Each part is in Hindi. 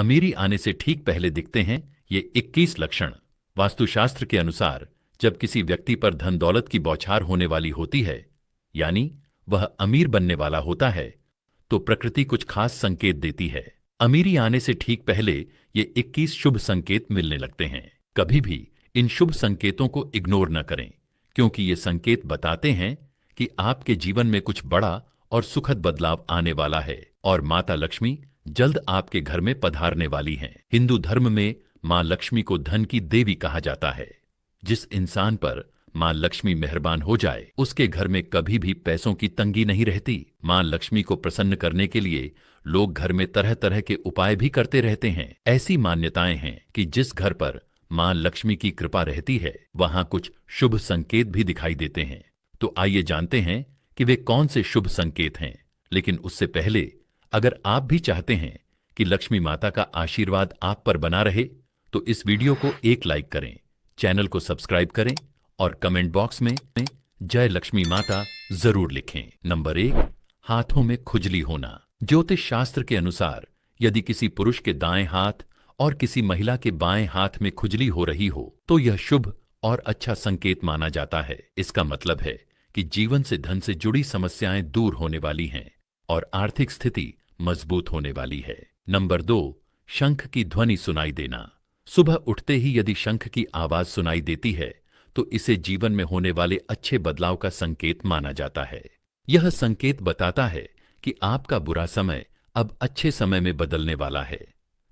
अमीरी आने से ठीक पहले दिखते हैं ये 21 लक्षण। वास्तुशास्त्र के अनुसार जब किसी व्यक्ति पर धन दौलत की बौछार होने वाली होती है, यानी वह अमीर बनने वाला होता है, तो प्रकृति कुछ खास संकेत देती है। अमीरी आने से ठीक पहले ये 21 शुभ संकेत मिलने लगते हैं। कभी भी इन शुभ संकेतों को इग्नोर न करें, क्योंकि ये संकेत बताते हैं कि आपके जीवन में कुछ बड़ा और सुखद बदलाव आने वाला है और माता लक्ष्मी जल्द आपके घर में पधारने वाली हैं। हिंदू धर्म में मां लक्ष्मी को धन की देवी कहा जाता है। जिस इंसान पर मां लक्ष्मी मेहरबान हो जाए, उसके घर में कभी भी पैसों की तंगी नहीं रहती। मां लक्ष्मी को प्रसन्न करने के लिए लोग घर में तरह तरह के उपाय भी करते रहते हैं। ऐसी मान्यताएं हैं कि जिस घर पर मां लक्ष्मी की कृपा रहती है, वहां कुछ शुभ संकेत भी दिखाई देते हैं। तो आइए जानते हैं कि वे कौन से शुभ संकेत हैं। लेकिन उससे पहले, अगर आप भी चाहते हैं कि लक्ष्मी माता का आशीर्वाद आप पर बना रहे, तो इस वीडियो को एक लाइक करें, चैनल को सब्सक्राइब करें और कमेंट बॉक्स में जय लक्ष्मी माता जरूर लिखें। नंबर 1, हाथों में खुजली होना। ज्योतिष शास्त्र के अनुसार यदि किसी पुरुष के दाएं हाथ और किसी महिला के बाएं हाथ में खुजली हो रही हो, तो यह शुभ और अच्छा संकेत माना जाता है। इसका मतलब है कि जीवन से धन से जुड़ी समस्याएं दूर होने वाली हैं और आर्थिक स्थिति मजबूत होने वाली है। नंबर 2, शंख की ध्वनि सुनाई देना। सुबह उठते ही यदि शंख की आवाज सुनाई देती है, तो इसे जीवन में होने वाले अच्छे बदलाव का संकेत माना जाता है। यह संकेत बताता है कि आपका बुरा समय अब अच्छे समय में बदलने वाला है।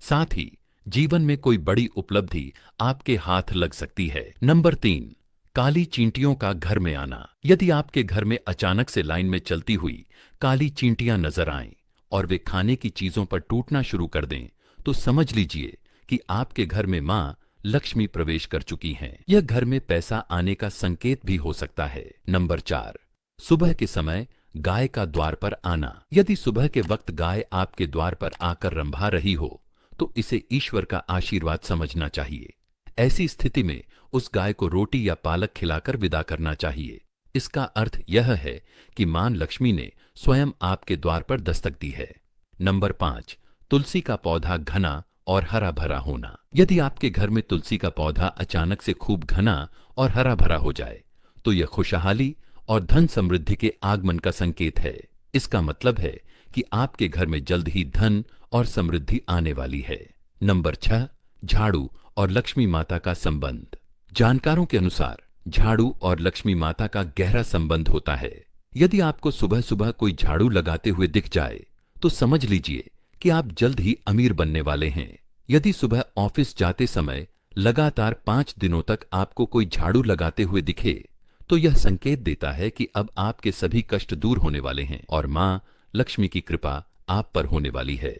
साथ ही जीवन में कोई बड़ी उपलब्धि आपके हाथ लग सकती है। नंबर 3, काली चींटियों का घर में आना। यदि आपके घर में अचानक से लाइन में चलती हुई काली चींटियां नजर आएं और वे खाने की चीजों पर टूटना शुरू कर दें, तो समझ लीजिए कि आपके घर में मां लक्ष्मी प्रवेश कर चुकी हैं। यह घर में पैसा आने का संकेत भी हो सकता है। नंबर 4, सुबह के समय गाय का द्वार पर आना। यदि सुबह के वक्त गाय आपके द्वार पर आकर रंभा रही हो, तो इसे ईश्वर का आशीर्वाद समझना चाहिए। ऐसी स्थिति में उस गाय को रोटी या पालक खिलाकर विदा करना चाहिए। इसका अर्थ यह है कि मां लक्ष्मी ने स्वयं आपके द्वार पर दस्तक दी है। नंबर 5, तुलसी का पौधा घना और हरा भरा होना। यदि आपके घर में तुलसी का पौधा अचानक से खूब घना और हरा भरा हो जाए, तो यह खुशहाली और धन समृद्धि के आगमन का संकेत है। इसका मतलब है कि आपके घर में जल्द ही धन और समृद्धि आने वाली है। नंबर 6, झाड़ू और लक्ष्मी माता का संबंध। जानकारों के अनुसार झाड़ू और लक्ष्मी माता का गहरा संबंध होता है। यदि आपको सुबह सुबह कोई झाड़ू लगाते हुए दिख जाए, तो समझ लीजिए कि आप जल्द ही अमीर बनने वाले हैं। यदि सुबह ऑफिस जाते समय लगातार 5 दिनों तक आपको कोई झाड़ू लगाते हुए दिखे, तो यह संकेत देता है कि अब आपके सभी कष्ट दूर होने वाले हैं और मां लक्ष्मी की कृपा आप पर होने वाली है।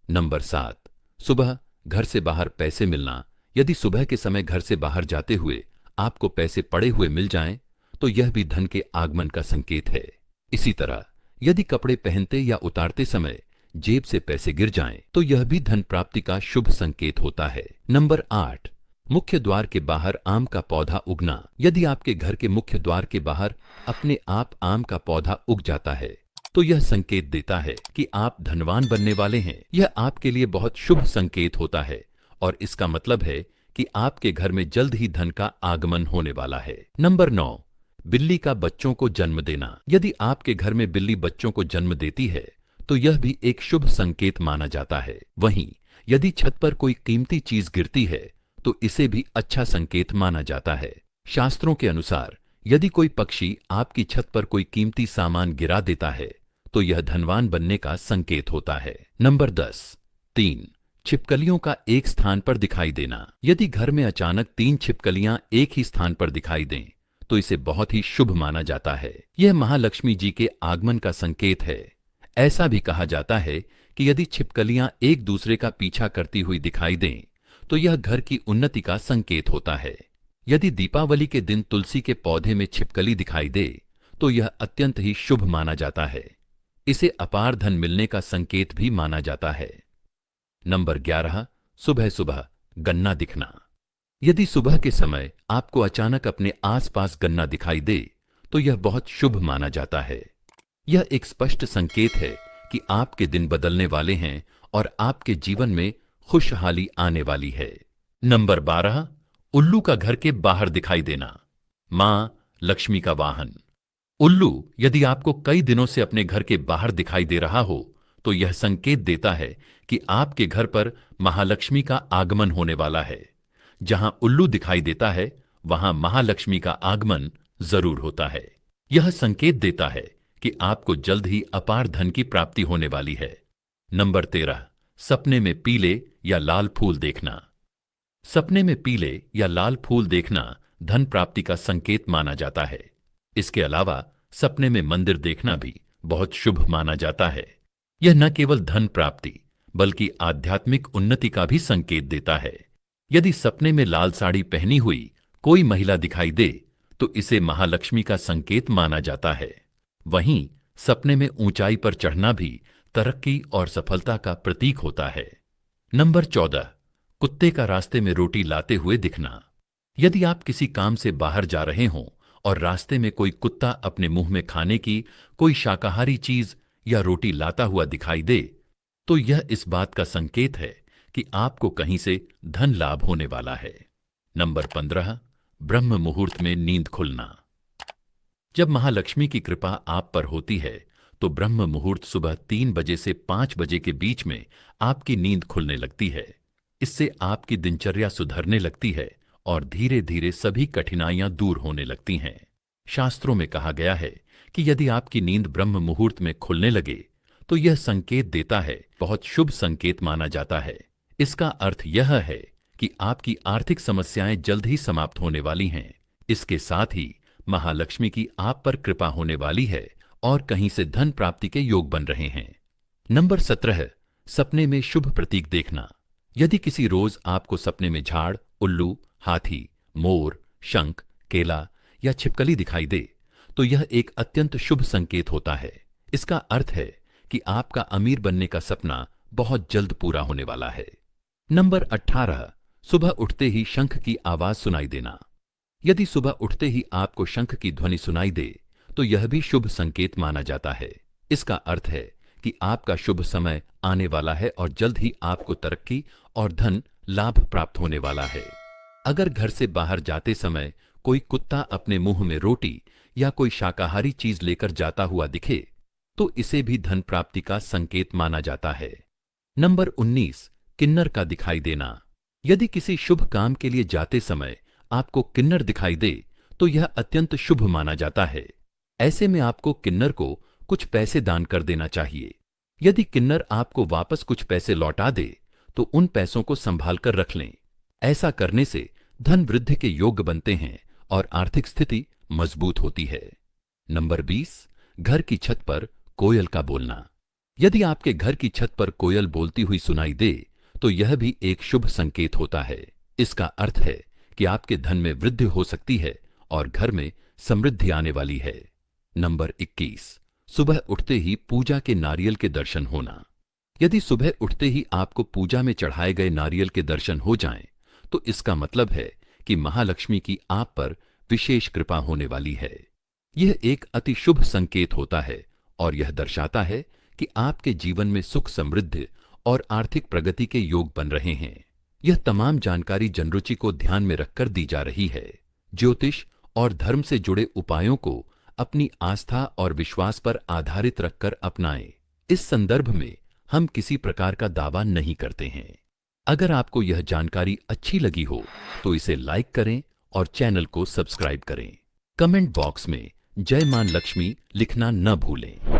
नंबर 7, सुबह घर से बाहर पैसे मिलना। यदि सुबह के समय घर से बाहर जाते हुए आपको पैसे पड़े हुए मिल जाएं, तो यह भी धन के आगमन का संकेत है। इसी तरह यदि कपड़े पहनते या उतारते समय जेब से पैसे गिर जाएं, तो यह भी धन प्राप्ति का शुभ संकेत होता है। नंबर 8, मुख्य द्वार के बाहर आम का पौधा उगना। यदि आपके घर के मुख्य द्वार के बाहर अपने आप आम का पौधा उग जाता है, तो यह संकेत देता है कि आप धनवान बनने वाले हैं। यह आपके लिए बहुत शुभ संकेत होता है और इसका मतलब है कि आपके घर में जल्द ही धन का आगमन होने वाला है। नंबर 9, बिल्ली का बच्चों को जन्म देना। यदि आपके घर में बिल्ली बच्चों को जन्म देती है, तो यह भी एक शुभ संकेत माना जाता है। वहीं यदि छत पर कोई कीमती चीज गिरती है, तो इसे भी अच्छा संकेत माना जाता है। शास्त्रों के अनुसार यदि कोई पक्षी आपकी छत पर कोई कीमती सामान गिरा देता है, तो यह धनवान बनने का संकेत होता है। नंबर 10, 3, छिपकलियों का एक स्थान पर दिखाई देना। यदि घर में अचानक 3 छिपकलियां एक ही स्थान पर दिखाई दें, तो इसे बहुत ही शुभ माना जाता है। यह महालक्ष्मी जी के आगमन का संकेत है। ऐसा भी कहा जाता है कि यदि छिपकलियां एक दूसरे का पीछा करती हुई दिखाई दें, तो यह घर की उन्नति का संकेत होता है। यदि दीपावली के दिन तुलसी के पौधे में छिपकली दिखाई दे, तो यह अत्यंत ही शुभ माना जाता है। इसे अपार धन मिलने का संकेत भी माना जाता है। नंबर 11, सुबह सुबह गन्ना दिखना। यदि सुबह के समय आपको अचानक अपने आसपास गन्ना दिखाई दे, तो यह बहुत शुभ माना जाता है। यह एक स्पष्ट संकेत है कि आपके दिन बदलने वाले हैं और आपके जीवन में खुशहाली आने वाली है। नंबर 12, उल्लू का घर के बाहर दिखाई देना। मां लक्ष्मी का वाहन। उल्लू यदि आपको कई दिनों से अपने घर के बाहर दिखाई दे रहा हो तो यह संकेत देता है कि आपके घर पर महालक्ष्मी का आगमन होने वाला है। जहां उल्लू दिखाई देता है वहां महालक्ष्मी का आगमन जरूर होता है। यह संकेत देता है कि आपको जल्द ही अपार धन की प्राप्ति होने वाली है। नंबर 13, सपने में पीले या लाल फूल देखना। सपने में पीले या लाल फूल देखना धन प्राप्ति का संकेत माना जाता है। इसके अलावा सपने में मंदिर देखना भी बहुत शुभ माना जाता है। यह न केवल धन प्राप्ति बल्कि आध्यात्मिक उन्नति का भी संकेत देता है। यदि सपने में लाल साड़ी पहनी हुई कोई महिला दिखाई दे तो इसे महालक्ष्मी का संकेत माना जाता है। वहीं सपने में ऊंचाई पर चढ़ना भी तरक्की और सफलता का प्रतीक होता है। नंबर 14, कुत्ते का रास्ते में रोटी लाते हुए दिखना। यदि आप किसी काम से बाहर जा रहे हों और रास्ते में कोई कुत्ता अपने मुंह में खाने की कोई शाकाहारी चीज या रोटी लाता हुआ दिखाई दे तो यह इस बात का संकेत है कि आपको कहीं से धन लाभ होने वाला है। नंबर 15, ब्रह्म मुहूर्त में नींद खुलना। जब महालक्ष्मी की कृपा आप पर होती है तो ब्रह्म मुहूर्त सुबह 3 बजे से 5 बजे के बीच में आपकी नींद खुलने लगती है। इससे आपकी दिनचर्या सुधरने लगती है और धीरे धीरे सभी कठिनाइयां दूर होने लगती हैं। शास्त्रों में कहा गया है कि यदि आपकी नींद ब्रह्म मुहूर्त में खुलने लगे तो यह संकेत देता है, बहुत शुभ संकेत माना जाता है। इसका अर्थ यह है कि आपकी आर्थिक समस्याएं जल्द ही समाप्त होने वाली हैं। इसके साथ ही महालक्ष्मी की आप पर कृपा होने वाली है और कहीं से धन प्राप्ति के योग बन रहे हैं। नंबर 17, सपने में शुभ प्रतीक देखना। यदि किसी रोज आपको सपने में झाड़, उल्लू, हाथी, मोर, शंख, केला या छिपकली दिखाई दे तो यह एक अत्यंत शुभ संकेत होता है। इसका अर्थ है कि आपका अमीर बनने का सपना बहुत जल्द पूरा होने वाला है। नंबर 18, सुबह उठते ही शंख की आवाज सुनाई देना। यदि सुबह उठते ही आपको शंख की ध्वनि सुनाई दे तो यह भी शुभ संकेत माना जाता है। इसका अर्थ है कि आपका शुभ समय आने वाला है और जल्द ही आपको तरक्की और धन लाभ प्राप्त होने वाला है। अगर घर से बाहर जाते समय कोई कुत्ता अपने मुंह में रोटी या कोई शाकाहारी चीज लेकर जाता हुआ दिखे तो इसे भी धन प्राप्ति का संकेत माना जाता है। नंबर 19, किन्नर का दिखाई देना। यदि किसी शुभ काम के लिए जाते समय आपको किन्नर दिखाई दे तो यह अत्यंत शुभ माना जाता है। ऐसे में आपको किन्नर को कुछ पैसे दान कर देना चाहिए। यदि किन्नर आपको वापस कुछ पैसे लौटा दे तो उन पैसों को संभाल कर रख लें। ऐसा करने से धन वृद्धि के योग बनते हैं और आर्थिक स्थिति मजबूत होती है। नंबर 20, घर की छत पर कोयल का बोलना। यदि आपके घर की छत पर कोयल बोलती हुई सुनाई दे तो यह भी एक शुभ संकेत होता है। इसका अर्थ है कि आपके धन में वृद्धि हो सकती है और घर में समृद्धि आने वाली है। नंबर 21, सुबह उठते ही पूजा के नारियल के दर्शन होना। यदि सुबह उठते ही आपको पूजा में चढ़ाए गए नारियल के दर्शन हो जाएं, तो इसका मतलब है कि महालक्ष्मी की आप पर विशेष कृपा होने वाली है। यह एक अति शुभ संकेत होता है और यह दर्शाता है कि आपके जीवन में सुख, समृद्धि और आर्थिक प्रगति के योग बन रहे हैं। यह तमाम जानकारी जनरुचि को ध्यान में रखकर दी जा रही है। ज्योतिष और धर्म से जुड़े उपायों को अपनी आस्था और विश्वास पर आधारित रखकर अपनाएं। इस संदर्भ में हम किसी प्रकार का दावा नहीं करते हैं। अगर आपको यह जानकारी अच्छी लगी हो तो इसे लाइक करें और चैनल को सब्सक्राइब करें। कमेंट बॉक्स में जय मां लक्ष्मी लिखना न भूलें।